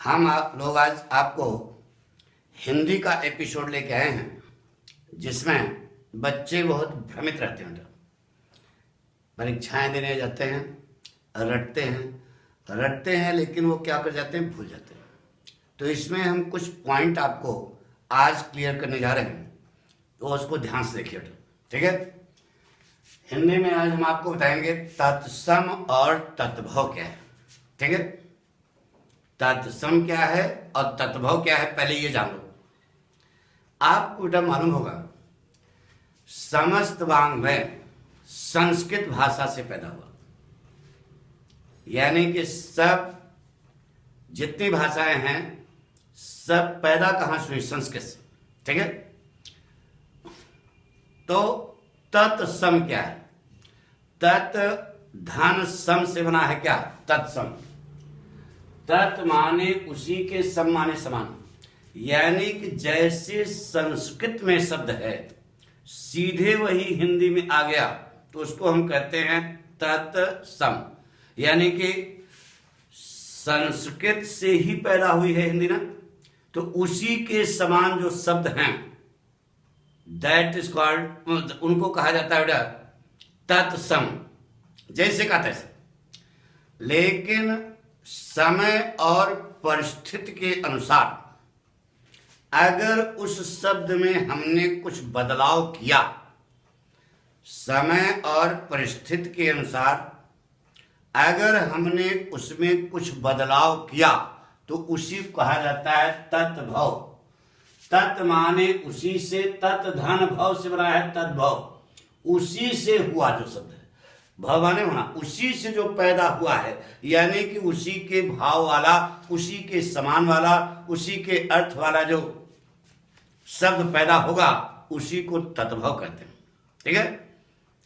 हम आप लोग आज आपको हिंदी का एपिसोड लेके आए हैं जिसमें बच्चे बहुत भ्रमित रहते हैं। परीक्षाएं देने जाते हैं, रटते हैं लेकिन वो क्या कर जाते हैं, भूल जाते हैं। तो इसमें हम कुछ पॉइंट आपको आज क्लियर करने जा रहे हैं, तो उसको ध्यान से देखिए। ठीक है। हिंदी में आज हम आपको बताएंगे तत्सम और तत्भव क्या है। ठीक है। तत्सम क्या है और तत्भव क्या है, पहले ये जान लो। आपको बेटा मालूम होगा समस्त वाङ्मय संस्कृत भाषा से पैदा हुआ, यानी कि सब जितनी भाषाएं हैं सब पैदा कहाँ से हुई, संस्कृत से। ठीक है। तो तत्सम क्या है? तत् धन सम से बना है क्या, तत्सम। तत् माने उसी के, सम माने समान, यानी कि जैसे संस्कृत में शब्द है सीधे वही हिंदी में आ गया तो उसको हम कहते हैं तत्सम, यानी कि संस्कृत से ही पैदा हुई है हिंदी ना, तो उसी के समान जो शब्द हैं दैट इज कॉल्ड, उनको कहा जाता है बेटा तत्सम, जैसे का तैसे। लेकिन समय और परिस्थिति के अनुसार अगर उस शब्द में हमने कुछ बदलाव किया, समय और परिस्थिति के अनुसार अगर हमने उसमें कुछ बदलाव किया तो उसी को कहा जाता है तत्भव। तत् माने उसी से, तत् धन भव से बना है तद्भव, उसी से हुआ जो शब्द है। भव माने होना, उसी से जो पैदा हुआ है, यानी कि उसी के भाव वाला, उसी के समान वाला, उसी के अर्थ वाला जो शब्द पैदा होगा उसी को तत्भव कहते हैं। ठीक है,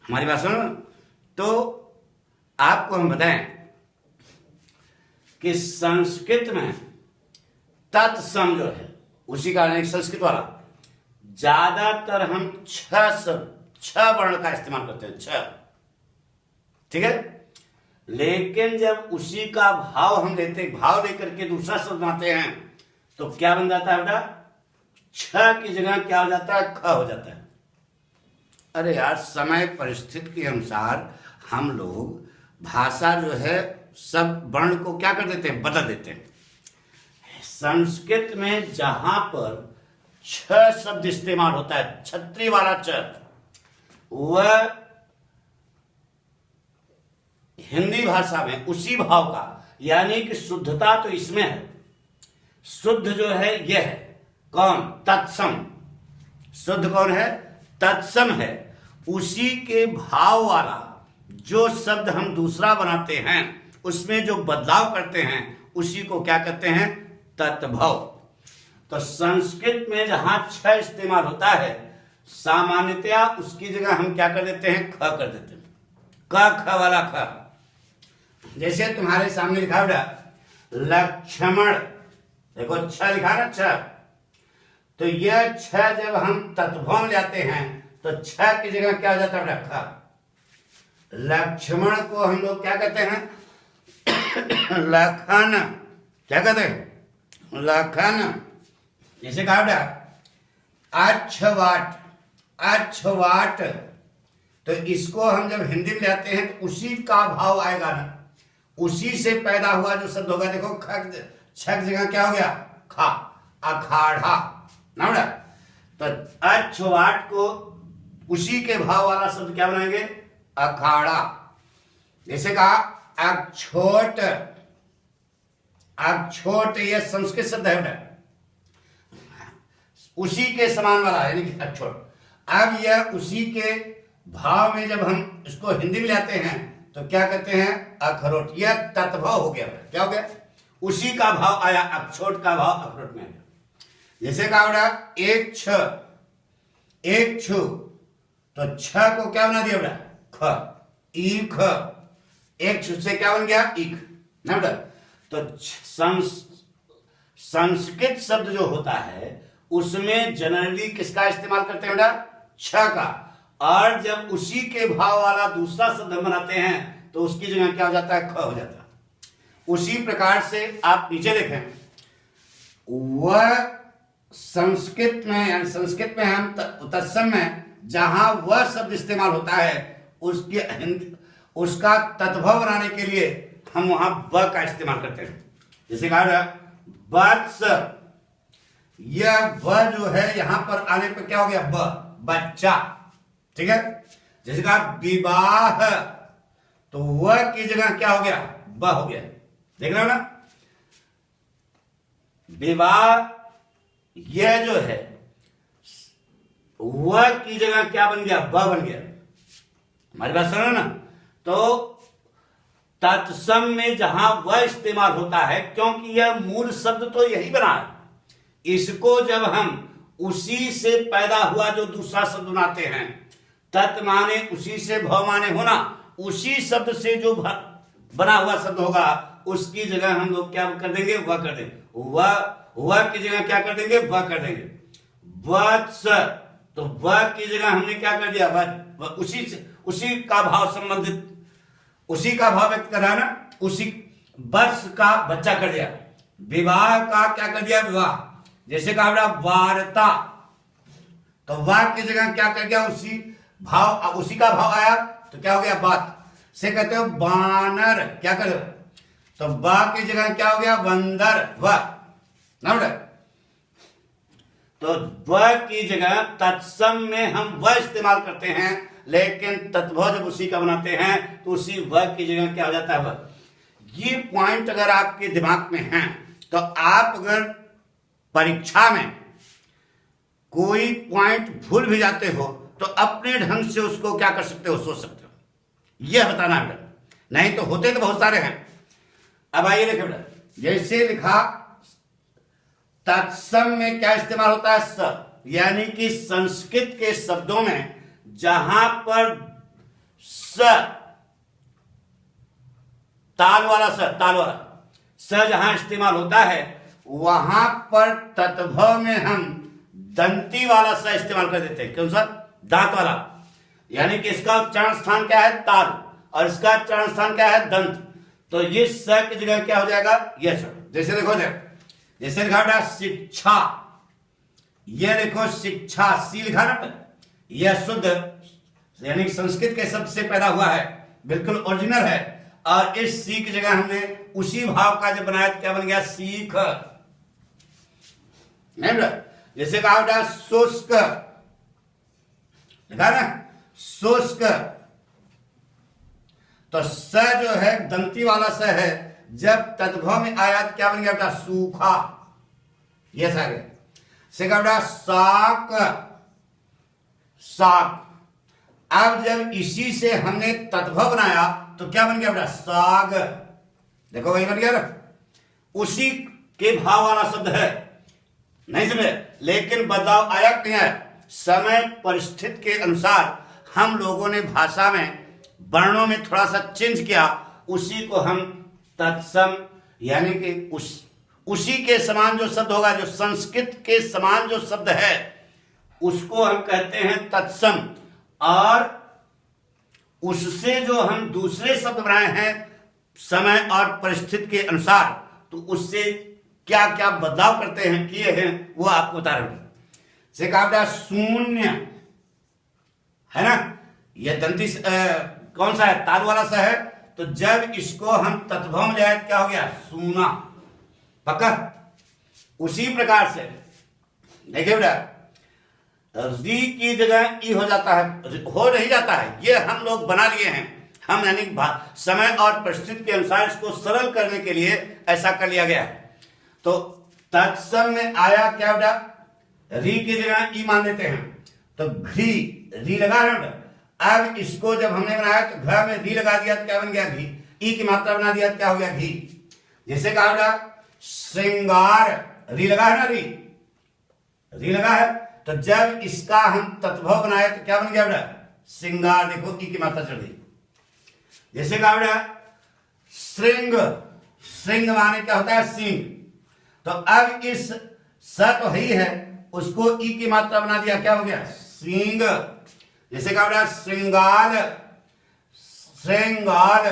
हमारी बात सुनो। तो आपको हम बताएं कि संस्कृत में तत्सम जो है उसी का, संस्कृत वाला ज्यादातर हम छह वर्ण का इस्तेमाल करते हैं, छह। ठीक है। लेकिन जब उसी का भाव हम लेते, भाव लेकर के दूसरा शब्द बनाते हैं तो क्या बन जाता है बेटा, छ की जगह क्या हो जाता है, ख हो जाता है। अरे यार, समय परिस्थिति के अनुसार हम लोग भाषा जो है सब वर्ण को क्या कर देते हैं, बदल देते हैं। संस्कृत में जहां पर छ शब्द इस्तेमाल होता है, छत्री वाला छ, वह हिंदी भाषा में उसी भाव का, यानी कि शुद्धता तो इसमें है, शुद्ध जो है यह है कौन, तत्सम। शुद्ध कौन है, तत्सम है। उसी के भाव वाला जो शब्द हम दूसरा बनाते हैं, उसमें जो बदलाव करते हैं उसी को क्या कहते हैं, तत्भव। तो संस्कृत में जहां छ इस्तेमाल होता है सामान्यतया उसकी जगह हम क्या कर देते हैं, ख कर देते हैं। क ख वाला ख, जैसे तुम्हारे सामने लिखा है लक्ष्मण, देखो छ लिखा ना, छ। तो यह छ जब हम तत्भव में जाते हैं तो छ की जगह क्या हो जाता है, ख। लक्ष्मण को हम लोग क्या कहते हैं, लखन, क्या कहते हैं, लखन। जैसे कहा बेटा अच्छवाट, अच्छवाट, तो इसको हम जब हिंदी में लाते हैं तो उसी का भाव आएगा ना, उसी से पैदा हुआ जो शब्द होगा। देखो छ की जगह क्या हो गया, खा, अखाड़ा ना बेटा। तो अच्छवाट को उसी के भाव वाला शब्द क्या बनाएंगे, अखाड़ा। जैसे कहा अक्षोट, अक्षोट यह संस्कृत शब्द है बेटा, उसी के समान वाला यानी कि अक्षोट। अब यह उसी के भाव में जब हम इसको हिंदी में लाते हैं तो क्या कहते हैं, अखरोट। यह तत्भव हो गया, क्या हो गया, उसी का भाव आया, अक्षोट का भाव अखरोट में आया। जैसे कहा बेटा एक छ, एक छु, तो छ को क्या बना दिया बेटा, ख, ईख। एक छु से क्या बन गया, ईख ना बेटा। तो संस्कृत शब्द जो होता है उसमें जनरली किसका इस्तेमाल करते हैं बेटा, छ का। और जब उसी के भाव वाला दूसरा शब्द बनाते हैं तो उसकी जगह क्या हो जाता है, ख हो जाता है। उसी प्रकार से आप नीचे देखें वह संस्कृत में, यानी संस्कृत में हम तत्सम में जहां वह शब्द इस्तेमाल होता है उसका तद्भव बनाने के लिए हम वहां ब का इस्तेमाल करते हैं। जैसे कहा वत्स, यह व जो है यहां पर आने पर क्या हो गया, ब, बच्चा। ठीक है। जैसे कहा विवाह, तो वह की जगह क्या हो गया, ब हो गया। देख रहे हो ना, विवाह यह जो है वह की जगह क्या बन गया, ब बन गया। हमारी बात सुनो ना। तो तत्सम में जहां वह इस्तेमाल होता है, क्योंकि यह मूल शब्द तो यही बना है, इसको जब हम उसी से पैदा हुआ जो दूसरा शब्द बनाते हैं, तत् माने उसी से, भव माने होना, उसी शब्द से जो बना हुआ शब्द होगा उसकी जगह हम लोग क्या कर देंगे, वह कर देंगे। वह की जगह क्या कर देंगे, वह कर देंगे। वत्स, तो वह की जगह हमने क्या कर दिया, वह, उसी का भाव संबंधित, उसी का भाव व्यक्त कर रहा है ना, उसी वर्ष का बच्चा कर दिया। विवाह का क्या कर दिया, विवाह। जैसे कहा वार्ता, तो वाह की जगह क्या कर दिया, उसी का भाव आया तो क्या हो गया, बात। से कहते हो बानर, क्या कर, तो बा की जगह क्या हो गया, बंदर, वह ना। तो वह की जगह तत्सम में हम वह इस्तेमाल करते हैं, लेकिन तत्भव जब उसी का बनाते हैं तो उसी वह की जगह क्या हो जाता है, वह। ये पॉइंट अगर आपके दिमाग में है तो आप अगर परीक्षा में कोई पॉइंट भूल भी जाते हो तो अपने ढंग से उसको क्या कर सकते हो, सोच सकते हो। यह बताना है बेटा, नहीं तो होते तो बहुत सारे हैं। अब आइए देखें बेटा, जैसे लिखा तत्सम में क्या इस्तेमाल होता है, स, यानी कि संस्कृत के शब्दों में जहां पर स, ताल वाला स जहां इस्तेमाल होता है, वहां पर तत्भव में हम दंती वाला स इस्तेमाल कर देते हैं। क्यों सर, दांत वाला, यानी कि इसका उच्चारण स्थान क्या है, ताल, और इसका उच्चारण स्थान क्या है, दंत। तो ये स की जगह क्या हो जाएगा, ये स। जैसे देखो, जैसे लिखा बेटा शिक्षा, ये देखो शिक्षा, सी लिखा ना, यह शुद्ध यानी संस्कृत के शब्द से पैदा हुआ है, बिल्कुल ओरिजिनल है। और इस सी की जगह हमने उसी भाव का जब बनाया तो क्या बन गया, सीख। नहीं बेटा, जैसे कहा बेटा शुष्क, लिखा ना शुष्क, तो स जो है दंती वाला स है, जब तद्भव में आया तो क्या बन गया बेटा, सूखा। ये सारे से कहा बेटा साक, साक। अब जब इसी से हमने तद्भव बनाया तो क्या बन गया बेटा, साग। देखो वही बन गया ना, उसी के भाव वाला शब्द है, नहीं समझे, लेकिन बदलाव आया कि नहीं आया, समय परिस्थिति के अनुसार हम लोगों ने भाषा में वर्णों में थोड़ा सा चेंज किया, उसी को हम तत्सम, यानी कि उसी के समान जो शब्द होगा, जो संस्कृत के समान जो शब्द है उसको हम कहते हैं तत्सम। और उससे जो हम दूसरे शब्द बनाए हैं समय और परिस्थिति के अनुसार, तो उससे क्या क्या बदलाव करते हैं, किए हैं, वो आपको बता रहे हैं। से कहा शून्य है ना, यह दंती कौन सा है, ताल वाला सा है, तो जब इसको हम तत्भव में जाए क्या हो गया, सूना। पक्का। उसी प्रकार से देखिए बेटा, री की जगह ई हो जाता है, हो नहीं जाता है, ये हम लोग बना लिए हैं, हम यानी समय और परिस्थिति के अनुसार इसको सरल करने के लिए ऐसा कर लिया गया। तो तत्सम में आया क्या बेटा, री की जगह ई मान देते हैं, तो घी, री लगा रहे। अब इसको जब हमने बनाया तो घ में री लगा दिया तो क्या बन गया, घी। ई की मात्रा बना दिया तो क्या हो गया, घी। जैसे कहा बेटा श्रृंगार, री लगा है ना, री लगा है, तो जब इसका हम तत्भव बनाए तो क्या बन गया बेटा, श्रृंगार। देखो ई की मात्रा चढ़ गई। जैसे कहा बेटा श्रृंग, श्रृंग माने क्या होता है, सिंह। तो अब इस स तो ही है, उसको ई की मात्रा बना दिया, क्या हो गया, सिंह। जैसे कहा बेटा श्रृंगार, श्रृंगार,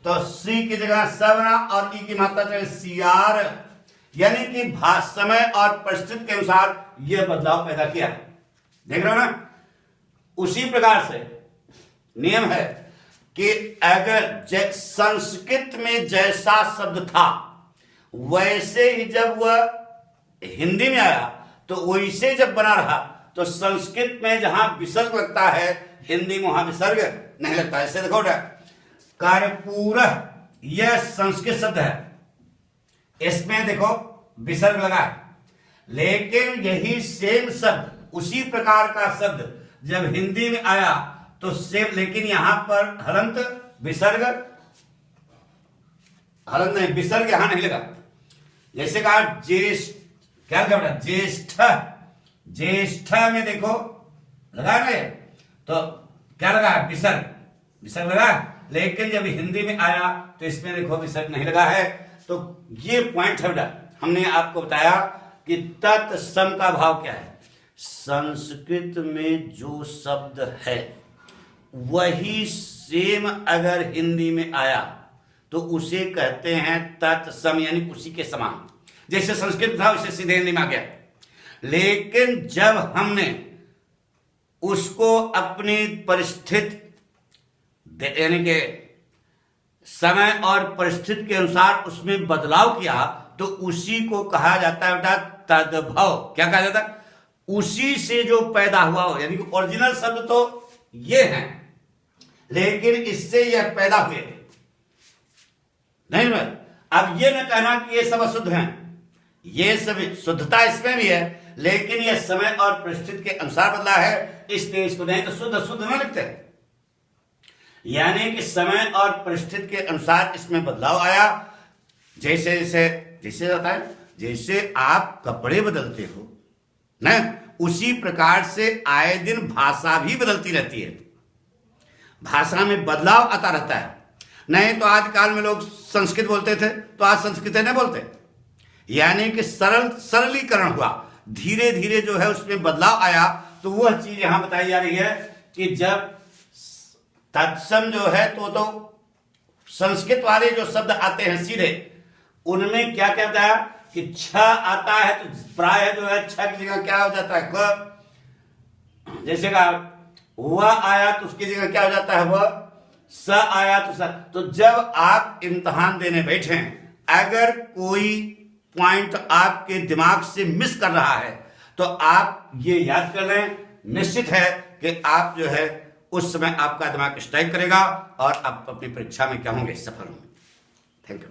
तो सी की जगह स बना और ई की मात्रा चढ़े, सियार। यानी कि समय और परिस्थिति के अनुसार यह बदलाव पैदा किया। देख रहे हो ना? उसी प्रकार से नियम है कि अगर संस्कृत में जैसा शब्द था वैसे ही जब वह हिंदी में आया तो वैसे जब बना रहा, तो संस्कृत में जहां विसर्ग लगता है हिंदी में वहां विसर्ग नहीं लगता। ऐसे देखो कर्पूरः, यह संस्कृत शब्द है, इसमें देखो विसर्ग लगा है, लेकिन यही सेम शब्द, उसी प्रकार का शब्द जब हिंदी में आया तो सेम, लेकिन यहां पर हलंत विसर्ग, हलंत नहीं, विसर्ग यहां नहीं लगा। जैसे कहा ज्येष्ठ, क्या लगा बेटा? ज्येष्ठ, ज्येष्ठ में देखो लगा ना, तो क्या लगा? विसर्ग, विसर्ग लगा, लेकिन जब हिंदी में आया तो इसमें देखो विसर्ग नहीं लगा है। तो ये पॉइंट है बेटा, हमने आपको बताया कि तत्सम का भाव क्या है। संस्कृत में जो शब्द है वही सेम अगर हिंदी में आया तो उसे कहते हैं तत्सम, यानी उसी के समान। जैसे संस्कृत था उसे सीधे हिंदी में आ गया, लेकिन जब हमने उसको अपनी परिस्थिति यानी के समय और परिस्थिति के अनुसार उसमें बदलाव किया तो उसी को कहा जाता है बेटा तद्भव। क्या कहा जाता है? उसी से जो पैदा हुआ हो, यानी कि ओरिजिनल शब्द तो ये है, लेकिन इससे यह पैदा हुए नहीं। अब ये न कहना कि ये सब अशुद्ध हैं, ये सभी शुद्धता इसमें भी है, लेकिन यह समय और परिस्थिति के अनुसार बदला है, इसलिए इसको नहीं तो शुद्ध शुद्ध न लिखते। यानी कि समय और परिस्थिति के अनुसार इसमें बदलाव आया। जैसे जैसे जैसे होता है, जैसे आप कपड़े बदलते हो ना, उसी प्रकार से आए दिन भाषा भी बदलती रहती है, भाषा में बदलाव आता रहता है। नहीं तो आजकल में लोग संस्कृत बोलते थे तो आज संस्कृत नहीं बोलते, यानी कि सरलीकरण हुआ, धीरे धीरे जो है उसमें बदलाव आया। तो वह चीज यहां बताई जा रही है कि जब तत्सम जो है तो संस्कृत वाले जो शब्द आते हैं सीधे, उनमें क्या क्या बताया कि छ आता है तो प्राय जो है छ की जगह क्या हो जाता है क। जैसे का वह आया तो उसकी जगह क्या हो जाता है वह, स आया तो स। तो जब आप इम्तिहान देने बैठे, अगर कोई पॉइंट आपके दिमाग से मिस कर रहा है तो आप ये याद कर लें, निश्चित है कि आप जो है उस समय आपका दिमाग स्ट्राइक करेगा और आप अपनी परीक्षा में क्या होंगे? सफल होंगे। Thank you.